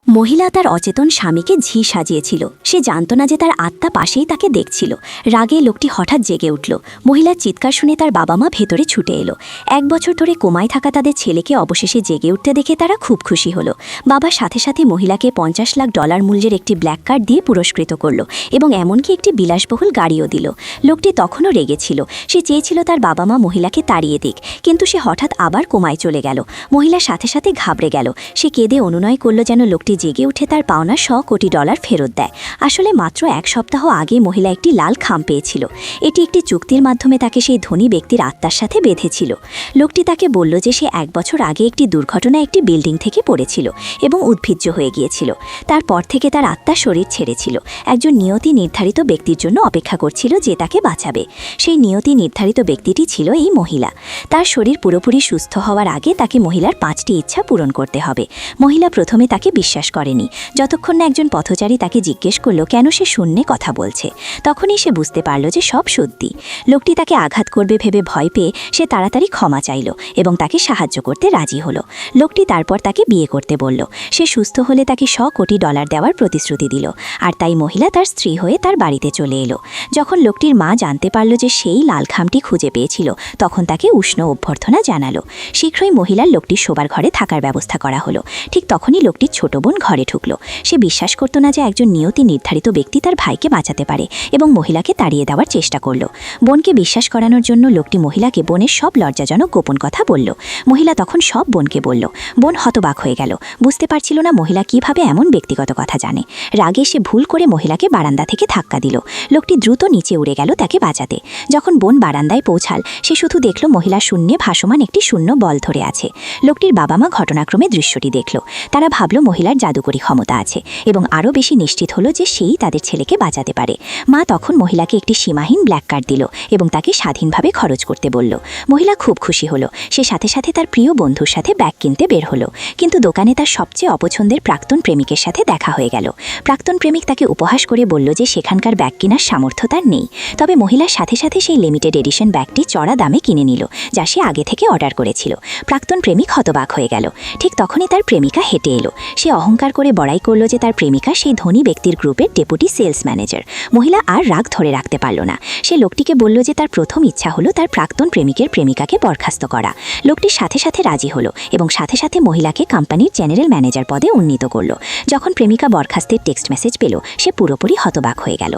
মহিলা তার অচেতন স্বামীকে ঝি সাজিয়েছিল। সে জানত না যে তার আত্মা পাশেই তাকে দেখছিল। রাগে লোকটি হঠাৎ জেগে উঠল। মহিলার চিৎকার শুনে তার বাবা মা ভেতরে ছুটে এলো। 1 বছর ধরে কোমায় থাকা তাদের ছেলেকে অবশেষে জেগে উঠতে দেখে তারা খুব খুশি হলো। বাবা সাথে সাথে মহিলাকে $50 লাখ মূল্যের একটি ব্ল্যাক কার্ড দিয়ে পুরস্কৃত করল এবং এমনকি একটি বিলাসবহুল গাড়িও দিল। লোকটি তখনও রেগেছিল। সে চেয়েছিল তার বাবা মা মহিলাকে তাড়িয়ে দিক, কিন্তু সে হঠাৎ আবার কোমায় চলে গেল। মহিলার সাথে সাথে ঘাবড়ে গেল। সে কেঁদে অনুনয় করল যেন লোকটি জেগে উঠে তার পাওনা $100 কোটি ফেরত দেয়। আসলে মাত্র 1 সপ্তাহ আগে মহিলা একটি লাল খাম পেয়েছিল। এটি একটি চুক্তির মাধ্যমে তাকে সেই ধনী ব্যক্তির আত্মার সাথে বেঁধেছিল। লোকটি তাকে বলল যে সে 1 বছর আগে একটি দুর্ঘটনায় একটি বিল্ডিং থেকে পড়েছিল এবং উদ্ভিজ্জ হয়ে গিয়েছিল। তারপর থেকে তার আত্মা শরীর ছেড়েছিল। একজন নিয়তি নির্ধারিত ব্যক্তির জন্য অপেক্ষা করছিল যে তাকে বাঁচাবে। সেই নিয়তি নির্ধারিত ব্যক্তিটি ছিল এই মহিলা। তার শরীর পুরোপুরি সুস্থ হওয়ার আগে তাকে মহিলার 5টি ইচ্ছা পূরণ করতে হবে। মহিলা প্রথমে তাকে বিশ্বাস করেনি, যতক্ষণ না একজন পথচারী তাকে জিজ্ঞেস করল কেন সে শূন্যে কথা বলছে। তখনই সে বুঝতে পারল যে সব সত্যি। লোকটি তাকে আঘাত করবে ভেবে ভয় পেয়ে সে তাড়াতাড়ি ক্ষমা চাইল এবং তাকে সাহায্য করতে রাজি হলো। লোকটি তারপর তাকে বিয়ে করতে বলল। সে সুস্থ হলে তাকে $100 কোটি দেওয়ার প্রতিশ্রুতি দিল, আর তাই মহিলা তার স্ত্রী হয়ে তার বাড়িতে চলে এলো। যখন লোকটির মা জানতে পারল যে সেই লাল খামটি খুঁজে পেয়েছিল, তখন তাকে উষ্ণ অভ্যর্থনা জানালো। শীঘ্রই মহিলার লোকটির শোবার ঘরে থাকার ব্যবস্থা করা হলো। ঠিক তখনই লোকটির ছোট বোন ঘরে ঢুকল। সে বিশ্বাস করত না যে একজন নিয়তি নির্ধারিত ব্যক্তি তার ভাইকে বাঁচাতে পারে এবং মহিলাকে তাড়িয়ে দেওয়ার চেষ্টা করল। বোনকে বিশ্বাস করানোর জন্য লোকটি মহিলাকে বোনের সব লজ্জাজনক গোপন কথা বলল। মহিলা তখন সব বোনকে বলল। বোন হতবাক হয়ে গেল। বুঝতে পারছিল না মহিলা কিভাবে এমন ব্যক্তিগত কথা জানে। রাগে সে ভুল করে মহিলাকে বারান্দা থেকে ধাক্কা দিল। লোকটি দ্রুত নিচে উড়ে গেল তাকে বাঁচাতে। যখন বোন বারান্দায় পৌঁছাল, সে শুধু দেখল মহিলা শূন্যে ভাসমান একটি শূন্য বল ধরে আছে। লোকটির বাবা মা ঘটনাক্রমে দৃশ্যটি দেখল। তারা ভাবল মহিলার জাদুকরী ক্ষমতা আছে এবং আরও বেশি নিশ্চিত হলো যে সেই তাদের ছেলেকে বাঁচাতে পারে। মা তখন মহিলাকে একটি সীমাহীন ব্ল্যাক কার্ড দিল এবং তাকে স্বাধীনভাবে খরচ করতে বলল। মহিলা খুব খুশি হলো। সে সাথে সাথে তার প্রিয় বন্ধুর সাথে ব্যাগ কিনতে বের হলো, কিন্তু দোকানে তার সবচেয়ে অপছন্দের প্রাক্তন প্রেমিকের সাথে দেখা হয়ে গেল। প্রাক্তন প্রেমিক তাকে উপহাস করে বলল যে সেখানকার ব্যাগ কেনার সামর্থ্য তার নেই। তবে মহিলার সাথে সাথে সেই লিমিটেড এডিশন ব্যাগটি চড়া দামে কিনে নিল, যা সে আগে থেকে অর্ডার করেছিল। প্রাক্তন প্রেমিক হতবাক হয়ে গেল। ঠিক তখনই তার প্রেমিকা হেঁটে এলো। সে অহংকার করে বড়াই করল যে তার প্রেমিকা সেই ধনী ব্যক্তির গ্রুপের ডেপুটি সেলস ম্যানেজার। মহিলা আর রাগ ধরে রাখতে পারল না। সে লোকটিকে বলল যে তার প্রথম ইচ্ছা হলো তার প্রাক্তন প্রেমিকের প্রেমিকাকে বরখাস্ত করা। লোকটির সাথে সাথে রাজি হলো এবং সাথে সাথে মহিলাকে কোম্পানির জেনারেল ম্যানেজার পদে উন্নীত করল। যখন প্রেমিকা বরখাস্তের টেক্সট মেসেজ পেল, সে পুরোপুরি হতবাক হয়ে গেল।